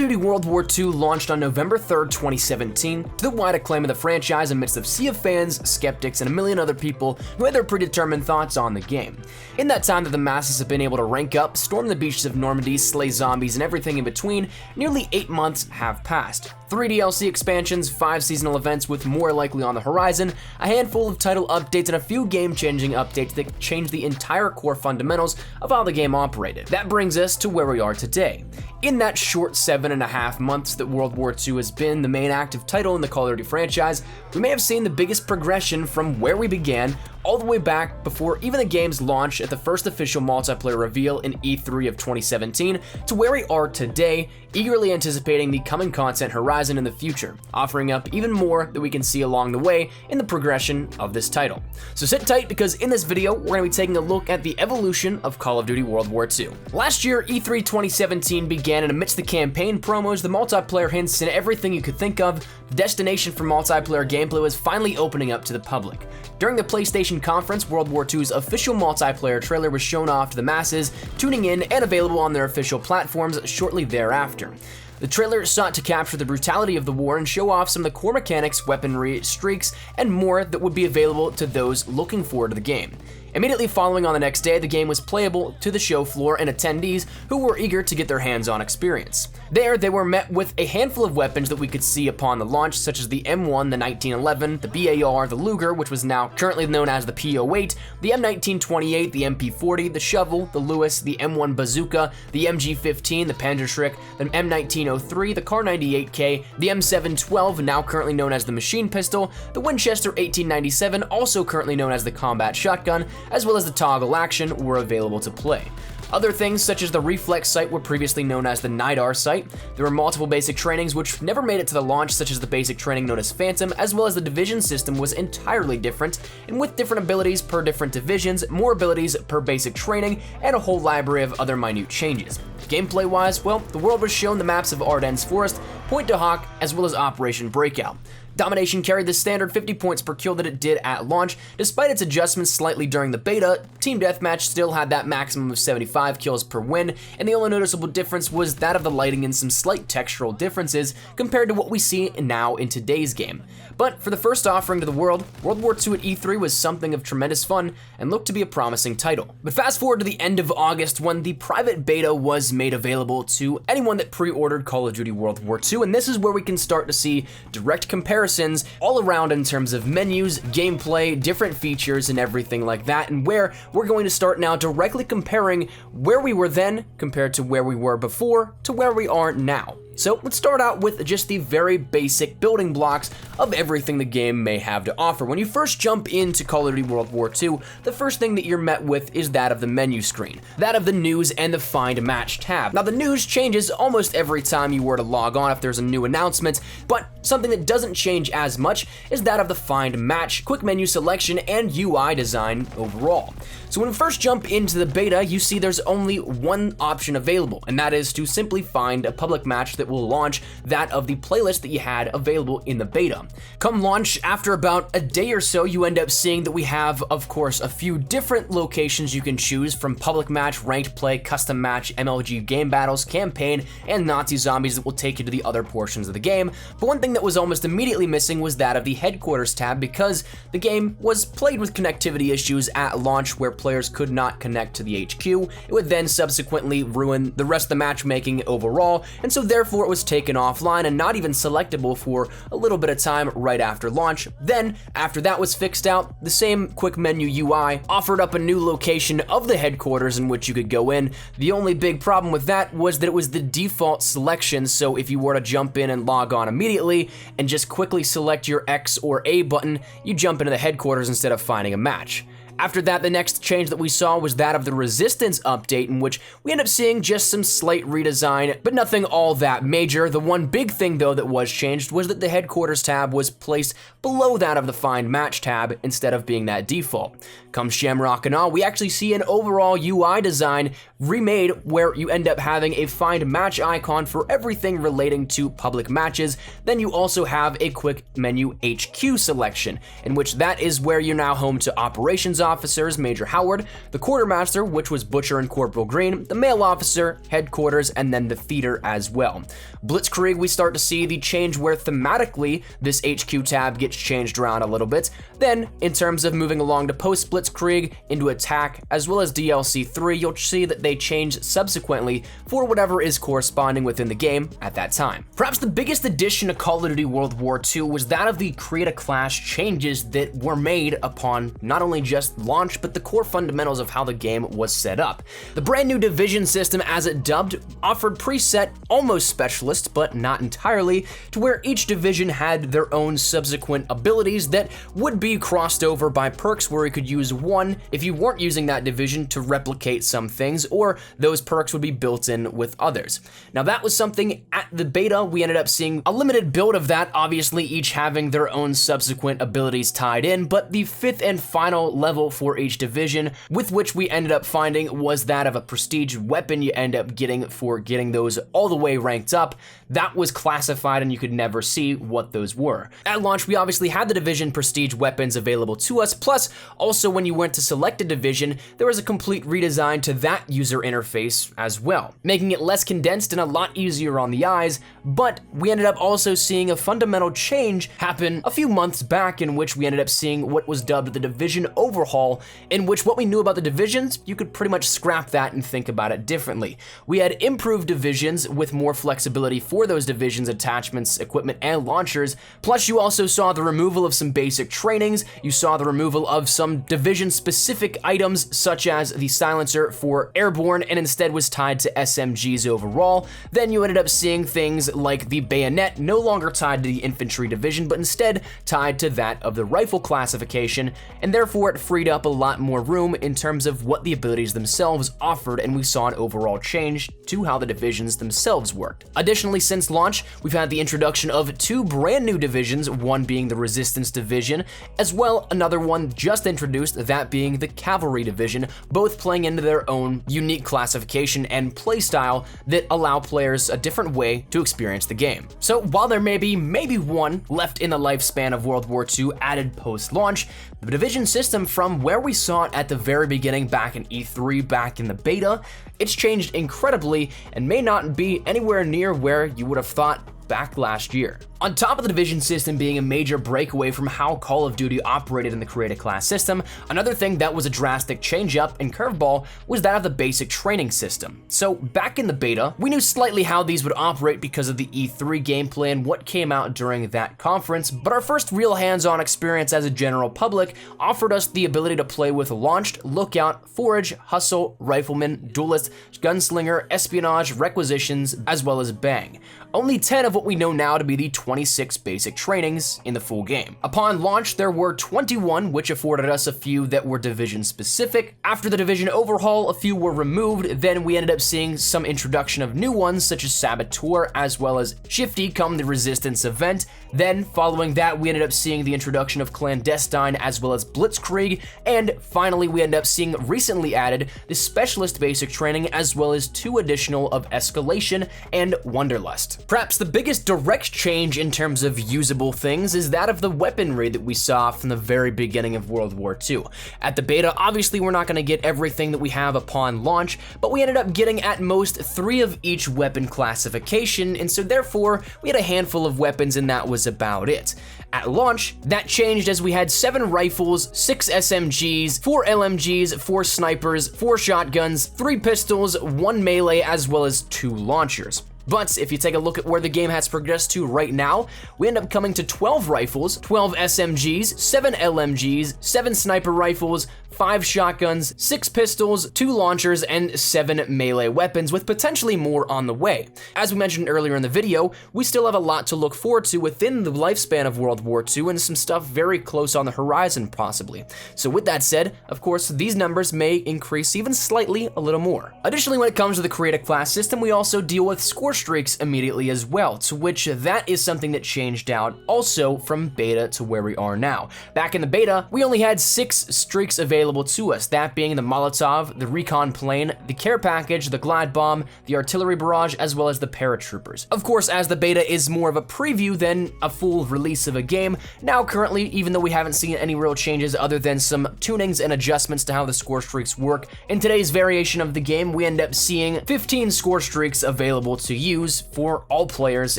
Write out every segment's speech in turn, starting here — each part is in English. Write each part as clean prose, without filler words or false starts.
Duty World War II launched on November 3rd, 2017, to the wide acclaim of the franchise amidst a sea of fans, skeptics, and a million other people who had their predetermined thoughts on the game. In that time that the masses have been able to rank up, storm the beaches of Normandy, slay zombies, and everything in between, nearly 8 months have passed. 3 DLC expansions, 5 seasonal events with more likely on the horizon, a handful of title updates, and a few game-changing updates that change the entire core fundamentals of how the game operated. That brings us to where we are today. In that short 7.5 months that World War II has been the main active title in the Call of Duty franchise, we may have seen the biggest progression from where we began all the way back before even the game's launch at the first official multiplayer reveal in E3 of 2017 to where we are today, eagerly anticipating the coming content horizon in the future, offering up even more that we can see along the way in the progression of this title. So sit tight, because in this video, we're going to be taking a look at the evolution of Call of Duty World War II. Last year, E3 2017 began, and amidst the campaign promos, the multiplayer hints, and everything you could think of, the destination for multiplayer gameplay was finally opening up to the public. During the PlayStation conference, World War II's official multiplayer trailer was shown off to the masses, tuning in and available on their official platforms shortly thereafter. The trailer sought to capture the brutality of the war and show off some of the core mechanics, weaponry, streaks, and more that would be available to those looking forward to the game. Immediately following on the next day, the game was playable to the show floor and attendees who were eager to get their hands-on experience. There, they were met with a handful of weapons that we could see upon the launch, such as the M1, the 1911, the BAR, the Luger, which was now currently known as the P08, the M1928, the MP40, the Shovel, the Lewis, the M1 Bazooka, the MG15, the Panzerschreck, the M1903, the Kar 98K, the M712, now currently known as the Machine Pistol, the Winchester 1897, also currently known as the Combat Shotgun, as well as the Toggle Action, were available to play. Other things such as the Reflex sight were previously known as the NIDAR sight. There were multiple basic trainings which never made it to the launch, such as the basic training known as Phantom, as well as the division system was entirely different, and with different abilities per different divisions, more abilities per basic training, and a whole library of other minute changes. Gameplay-wise, well, the world was shown the maps of Ardennes Forest, Pointe du Hoc, as well as Operation Breakout. Domination carried the standard 50 points per kill that it did at launch. Despite its adjustments slightly during the beta, Team Deathmatch still had that maximum of 75 kills per win, and the only noticeable difference was that of the lighting and some slight textural differences compared to what we see now in today's game. But for the first offering to the world, World War II at E3 was something of tremendous fun and looked to be a promising title. But fast forward to the end of August when the private beta was made available to anyone that pre-ordered Call of Duty World War II, and this is where we can start to see direct comparisons all around in terms of menus, gameplay, different features, and everything like that, and where we're going to start now directly comparing where we were then compared to where we were before to where we are now. So let's start out with just the very basic building blocks of everything the game may have to offer. When you first jump into Call of Duty World War II, the first thing that you're met with is that of the menu screen, that of the news and the find match tab. Now the news changes almost every time you were to log on if there's a new announcement, but something that doesn't change as much is that of the find match, quick menu selection, and UI design overall. So when we first jump into the beta, you see there's only one option available, and that is to simply find a public match that will launch that of the playlist that you had available in the beta. Come launch, after about a day or so, you end up seeing that we have, of course, a few different locations you can choose from: public match, ranked play, custom match, MLG game battles, campaign, and Nazi zombies that will take you to the other portions of the game. But one thing that was almost immediately missing was that of the headquarters tab, because the game was plagued with connectivity issues at launch where players could not connect to the HQ. It would then subsequently ruin the rest of the matchmaking overall, and so therefore it was taken offline and not even selectable for a little bit of time right after launch. Then, after that was fixed out, the same quick menu UI offered up a new location of the headquarters in which you could go in. The only big problem with that was that it was the default selection, so if you were to jump in and log on immediately and just quickly select your X or A button, you jump into the headquarters instead of finding a match. After that, the next change that we saw was that of the Resistance update, in which we end up seeing just some slight redesign, but nothing all that major. The one big thing, though, that was changed was that the Headquarters tab was placed below that of the Find Match tab instead of being that default. Come Shamrock and all, we actually see an overall UI design remade where you end up having a Find Match icon for everything relating to public matches. Then you also have a quick menu HQ selection, in which that is where you're now home to operations officers, Major Howard, the quartermaster, which was Butcher and Corporal Green, the mail officer, headquarters, and then the theater as well. Blitzkrieg, we start to see the change where thematically this HQ tab gets changed around a little bit. Then, in terms of moving along to post-Blitzkrieg into attack, as well as DLC 3, you'll see that they change subsequently for whatever is corresponding within the game at that time. Perhaps the biggest addition to Call of Duty World War II was that of the create a class changes that were made upon not only just launch, but the core fundamentals of how the game was set up. The brand new division system, as it dubbed, offered preset, almost specialists, but not entirely, to where each division had their own subsequent abilities that would be crossed over by perks where you could use one if you weren't using that division to replicate some things, or those perks would be built in with others. Now that was something at the beta, we ended up seeing a limited build of that, obviously each having their own subsequent abilities tied in, but the fifth and final level for each division, with which we ended up finding was that of a prestige weapon you end up getting for getting those all the way ranked up. That was classified and you could never see what those were. At launch, we obviously had the division prestige weapons available to us, plus also when you went to select a division, there was a complete redesign to that user interface as well, making it less condensed and a lot easier on the eyes. But we ended up also seeing a fundamental change happen a few months back, in which we ended up seeing what was dubbed the division overhaul, in which what we knew about the divisions, you could pretty much scrap that and think about it differently. We had improved divisions with more flexibility for those divisions, attachments, equipment, and launchers. Plus you also saw the removal of some basic trainings, you saw the removal of some division-specific items such as the silencer for airborne, and instead was tied to SMGs overall. Then you ended up seeing things like the bayonet no longer tied to the infantry division, but instead tied to that of the rifle classification, and therefore it freed up a lot more room in terms of what the abilities themselves offered, and we saw an overall change to how the divisions themselves worked. Additionally, since launch, we've had the introduction of two brand new divisions, one being the Resistance Division, as well another one just introduced, that being the Cavalry Division, both playing into their own unique classification and playstyle that allow players a different way to experience the game. So while there may be maybe one left in the lifespan of World War II added post-launch, the division system from where we saw it at the very beginning back in E3, back in the beta, it's changed incredibly and may not be anywhere near where you would have thought back last year. On top of the division system being a major breakaway from how Call of Duty operated in the create a class system, another thing that was a drastic change up and curveball was that of the basic training system. So back in the beta, we knew slightly how these would operate because of the E3 gameplay and what came out during that conference, but our first real hands-on experience as a general public offered us the ability to play with Launched, Lookout, Forage, Hustle, Rifleman, Duelist, Gunslinger, Espionage, Requisitions, as well as Bang. Only 10 of what we know now to be the 26 basic trainings in the full game. Upon launch, there were 21, which afforded us a few that were division specific. After the division overhaul, a few were removed. Then we ended up seeing some introduction of new ones, such as Saboteur, as well as Shifty come the Resistance event. Then, following that, we ended up seeing the introduction of Clandestine, as well as Blitzkrieg. And finally, we ended up seeing recently added the Specialist basic training, as well as 2 additional of Escalation and Wanderlust. Perhaps the biggest direct change in terms of usable things is that of the weaponry that we saw from the very beginning of World War II. At the beta, obviously we're not going to get everything that we have upon launch, but we ended up getting at most 3 of each weapon classification, and so therefore we had a handful of weapons and that was about it. At launch, that changed as we had 7 rifles, 6 SMGs, 4 LMGs, 4 snipers, 4 shotguns, 3 pistols, 1 melee, as well as 2 launchers. But if you take a look at where the game has progressed to right now, we end up coming to 12 rifles, 12 SMGs, 7 LMGs, 7 sniper rifles, 5 shotguns, 6 pistols, 2 launchers, and 7 melee weapons, with potentially more on the way. As we mentioned earlier in the video, we still have a lot to look forward to within the lifespan of World War II and some stuff very close on the horizon possibly. So with that said, of course, these numbers may increase even slightly a little more. Additionally, when it comes to the create a class system, we also deal with Scorestreak, Scorestreaks immediately as well, to which that is something that changed out also from beta to where we are now. Back in the beta, we only had 6 streaks available to us, that being the Molotov, the Recon Plane, the Care Package, the Glide Bomb, the Artillery Barrage, as well as the Paratroopers. Of course, as the beta is more of a preview than a full release of a game, now currently, even though we haven't seen any real changes other than some tunings and adjustments to how the score streaks work, in today's variation of the game, we end up seeing 15 score streaks available to use for all players,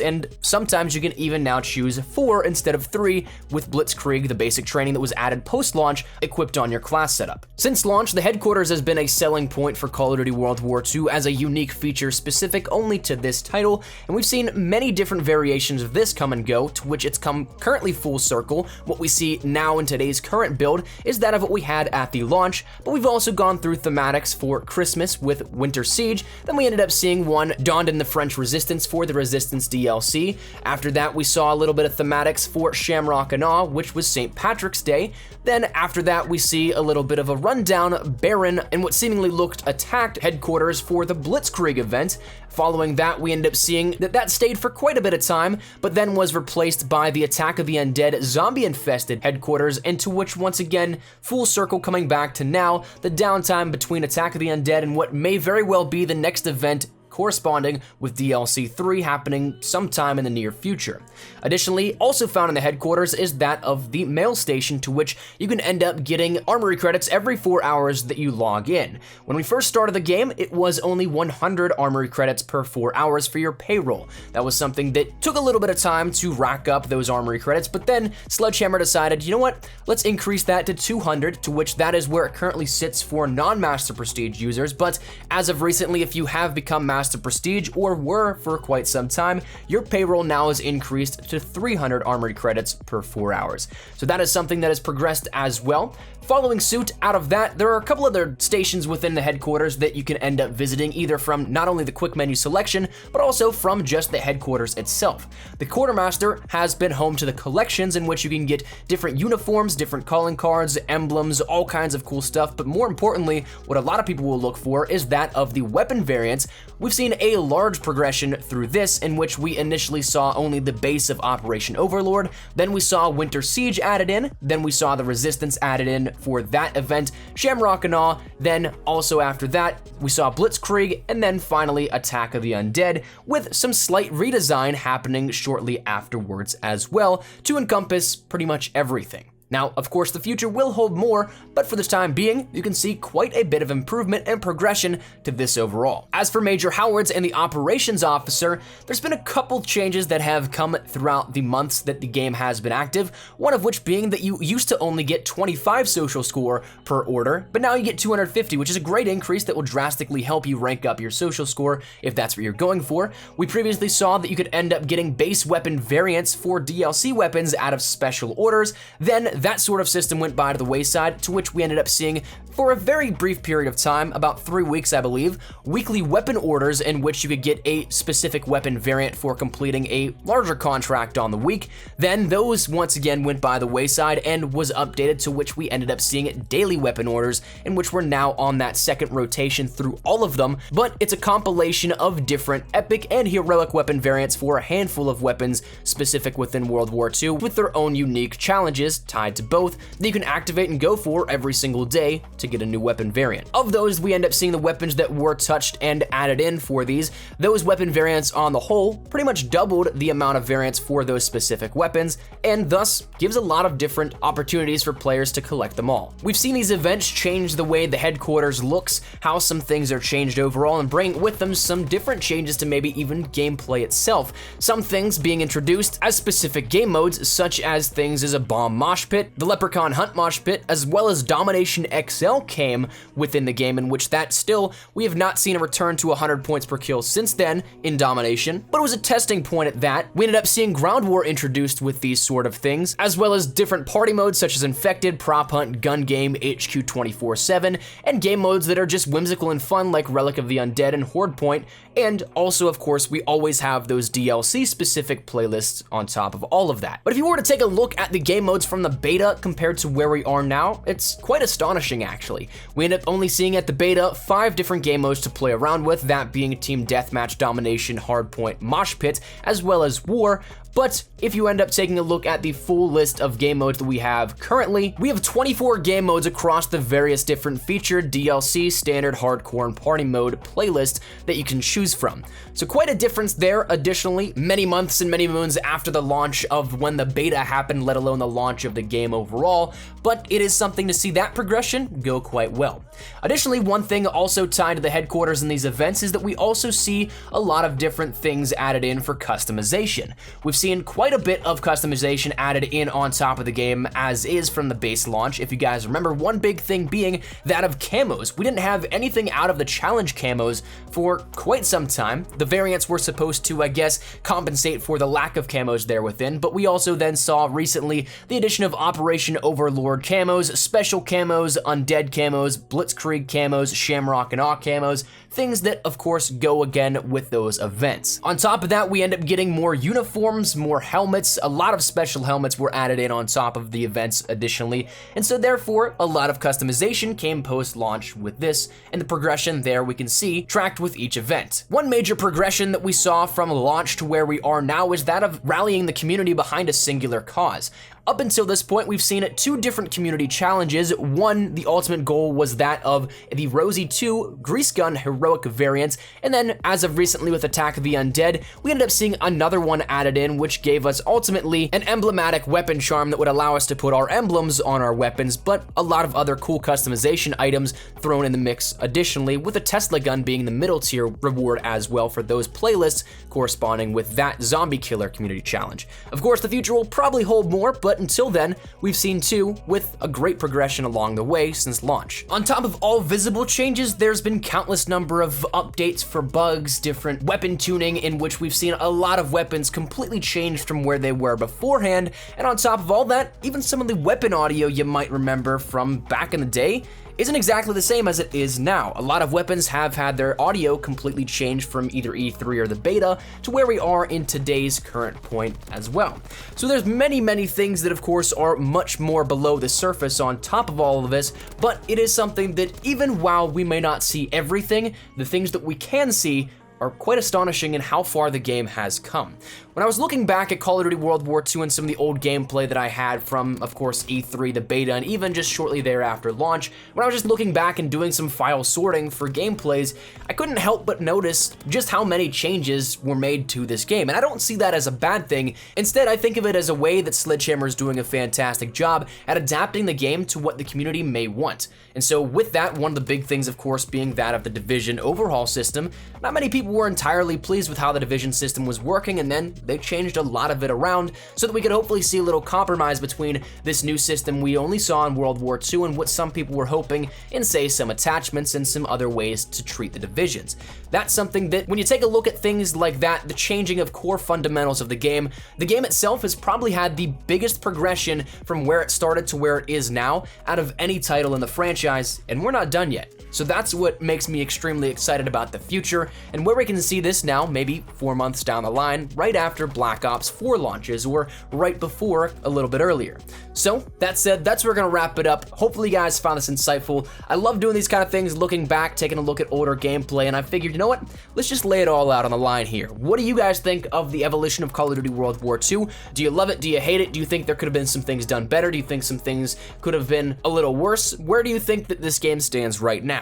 and sometimes you can even now choose 4 instead of 3 with Blitzkrieg, the basic training that was added post-launch, equipped on your class setup. Since launch, the headquarters has been a selling point for Call of Duty World War II as a unique feature specific only to this title, and we've seen many different variations of this come and go, to which it's come currently full circle. What we see now in today's current build is that of what we had at the launch, but we've also gone through thematics for Christmas with Winter Siege, then we ended up seeing one donned in the French Resistance for the Resistance DLC. After that, we saw a little bit of thematics for Shamrock and Awe, which was St. Patrick's Day. Then after that, we see a little bit of a rundown Baron and what seemingly looked attacked headquarters for the Blitzkrieg event. Following that, we end up seeing that stayed for quite a bit of time, but then was replaced by the Attack of the Undead zombie-infested headquarters, into which once again, full circle coming back to now, the downtime between Attack of the Undead and what may very well be the next event corresponding with DLC 3 happening sometime in the near future. Additionally, also found in the headquarters is that of the mail station, to which you can end up getting armory credits every 4 hours that you log in. When we first started the game, it was only 100 armory credits per 4 hours for your payroll. That was something that took a little bit of time to rack up those armory credits, but then Sledgehammer decided, you know what, let's increase that to 200, to which that is where it currently sits for non-Master Prestige users, but as of recently, if you have become Master Prestige or were for quite some time, your payroll now is increased to 300 armory credits per 4 hours. So that is something that has progressed as well. Following suit out of that, there are a couple other stations within the headquarters that you can end up visiting, either from not only the quick menu selection, but also from just the headquarters itself. The Quartermaster has been home to the collections, in which you can get different uniforms, different calling cards, emblems, all kinds of cool stuff, but more importantly, what a lot of people will look for is that of the weapon variants. We've seen a large progression through this, in which we initially saw only the base of Operation Overlord, then we saw Winter Siege added in, then we saw the Resistance added in for that event, Shamrock and Awe, then also after that, we saw Blitzkrieg, and then finally Attack of the Undead, with some slight redesign happening shortly afterwards as well, to encompass pretty much everything. Now, of course, the future will hold more, but for the time being, you can see quite a bit of improvement and progression to this overall. As for Major Howards and the Operations Officer, there's been a couple changes that have come throughout the months that the game has been active, one of which being that you used to only get 25 social score per order, but now you get 250, which is a great increase that will drastically help you rank up your social score if that's what you're going for. We previously saw that you could end up getting base weapon variants for DLC weapons out of special orders, then that sort of system went by to the wayside, to which we ended up seeing, for a very brief period of time, about 3 weeks I believe, weekly weapon orders in which you could get a specific weapon variant for completing a larger contract on the week. Then those once again went by the wayside and was updated, to which we ended up seeing daily weapon orders, in which we're now on that second rotation through all of them, but it's a compilation of different epic and heroic weapon variants for a handful of weapons specific within World War II, with their own unique challenges tied to both that you can activate and go for every single day to get a new weapon variant. Of those, we end up seeing the weapons that were touched and added in for these. Those weapon variants on the whole pretty much doubled the amount of variants for those specific weapons, and thus gives a lot of different opportunities for players to collect them all. We've seen these events change the way the headquarters looks, how some things are changed overall, and bring with them some different changes to maybe even gameplay itself. Some things being introduced as specific game modes, such as things as a bomb mosh pit, the Leprechaun Hunt mosh pit, as well as Domination XL came within the game, in which that still, we have not seen a return to 100 points per kill since then in Domination, but it was a testing point at that. We ended up seeing Ground War introduced with these sort of things, as well as different party modes such as Infected, Prop Hunt, Gun Game, HQ 24/7, and game modes that are just whimsical and fun like Relic of the Undead and Horde Point, and also, of course, we always have those DLC specific playlists on top of all of that. But if you were to take a look at the game modes from the beta compared to where we are now, it's quite astonishing actually. We end up only seeing at the beta 5 different game modes to play around with, that being Team Deathmatch, Domination, Hardpoint, Mosh Pit, as well as War. But if you end up taking a look at the full list of game modes that we have currently, we have 24 game modes across the various different featured DLC, standard, hardcore, and party mode playlists that you can choose from. So quite a difference there. Additionally, many months and many moons after the launch of when the beta happened, let alone the launch of the game overall, but it is something to see that progression go quite well. Additionally, one thing also tied to the headquarters in these events is that we also see a lot of different things added in for customization. We've seen quite a bit of customization added in on top of the game as is from the base launch. If you guys remember, one big thing being that of camos. We didn't have anything out of the challenge camos for quite some time. The variants were supposed to, I guess, compensate for the lack of camos there within, but we also then saw recently the addition of Operation Overlord camos, special camos, undead camos, Blitzkrieg camos, Shamrock and Awe camos, things that of course go again with those events. On top of that, we end up getting more uniforms, more helmets. A lot of special helmets were added in on top of the events additionally, and so therefore a lot of customization came post-launch with this, and the progression there we can see tracked with each event. One major progression that we saw from launch to where we are now is that of rallying the community behind a singular cause. Up until this point, we've seen 2 different community challenges. One, the ultimate goal was that of the Rosie 2 Grease Gun Heroic variant, and then as of recently with Attack of the Undead, we ended up seeing another one added in, which gave us ultimately an emblematic weapon charm that would allow us to put our emblems on our weapons, but a lot of other cool customization items thrown in the mix additionally, with a Tesla gun being the middle tier reward as well for those playlists corresponding with that Zombie Killer community challenge. Of course, the future will probably hold more, but until then, we've seen 2 with a great progression along the way since launch. On top of all visible changes, there's been countless number of updates for bugs, different weapon tuning, in which we've seen a lot of weapons completely changed from where they were beforehand, and on top of all that, even some of the weapon audio you might remember from back in the day isn't exactly the same as it is now. A lot of weapons have had their audio completely changed from either E3 or the beta to where we are in today's current point as well. So there's many things that of course are much more below the surface on top of all of this, but it is something that even while we may not see everything, the things that we can see are quite astonishing in how far the game has come. When I was looking back at Call of Duty World War II and some of the old gameplay that I had from, of course, E3, the beta, and even just shortly thereafter launch, when I was just looking back and doing some file sorting for gameplays, I couldn't help but notice just how many changes were made to this game, and I don't see that as a bad thing. Instead, I think of it as a way that Sledgehammer is doing a fantastic job at adapting the game to what the community may want. And so with that, one of the big things, of course, being that of the Division overhaul system. Not many people were entirely pleased with how the Division system was working, and then they changed a lot of it around so that we could hopefully see a little compromise between this new system we only saw in World War II and what some people were hoping in, say, some attachments and some other ways to treat the divisions. That's something that, when you take a look at things like that, the changing of core fundamentals of the game itself has probably had the biggest progression from where it started to where it is now out of any title in the franchise, and we're not done yet. So that's what makes me extremely excited about the future and where we can see this now, maybe 4 months down the line, right after Black Ops 4 launches or right before a little bit earlier. So that said, that's where we're gonna wrap it up. Hopefully you guys found this insightful. I love doing these kind of things, looking back, taking a look at older gameplay, and I figured, you know what? Let's just lay it all out on the line here. What do you guys think of the evolution of Call of Duty World War II? Do you love it? Do you hate it? Do you think there could have been some things done better? Do you think some things could have been a little worse? Where do you think that this game stands right now?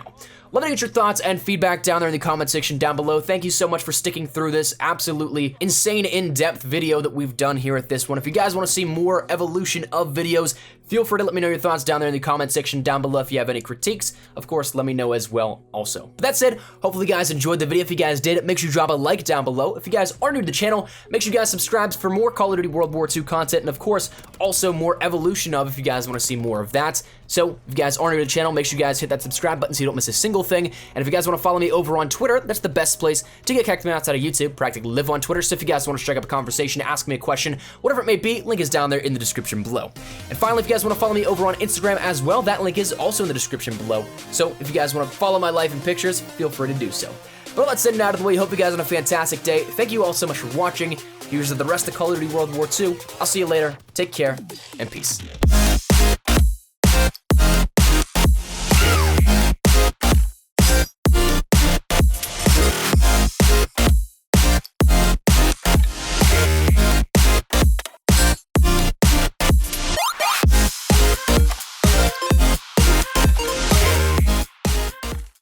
Love to get your thoughts and feedback down there in the comment section down below. Thank you so much for sticking through this absolutely insane in-depth video that we've done here at this one. If you guys want to see more evolution of videos, feel free to let me know your thoughts down there in the comment section down below. If you have any critiques, of course, let me know as well also. But that said, hopefully you guys enjoyed the video. If you guys did, make sure you drop a like down below. If you guys are new to the channel, make sure you guys subscribe for more Call of Duty World War II content, and of course, also more evolution of if you guys want to see more of that. So if you guys are new to the channel, make sure you guys hit that subscribe button so you don't miss a single thing. And if you guys want to follow me over on Twitter, that's the best place to get connected outside of YouTube. Practically live on Twitter, so if you guys want to strike up a conversation, ask me a question, whatever it may be, link is down there in the description below. And finally, if you guys want to follow me over on Instagram as well, that link is also in the description below. So if you guys want to follow my life in pictures, feel free to do so. But let's send it out of the way. Hope you guys have a fantastic day. Thank you all so much for watching. Here's the rest of Call of Duty World War II. I'll see you later. Take care, and peace.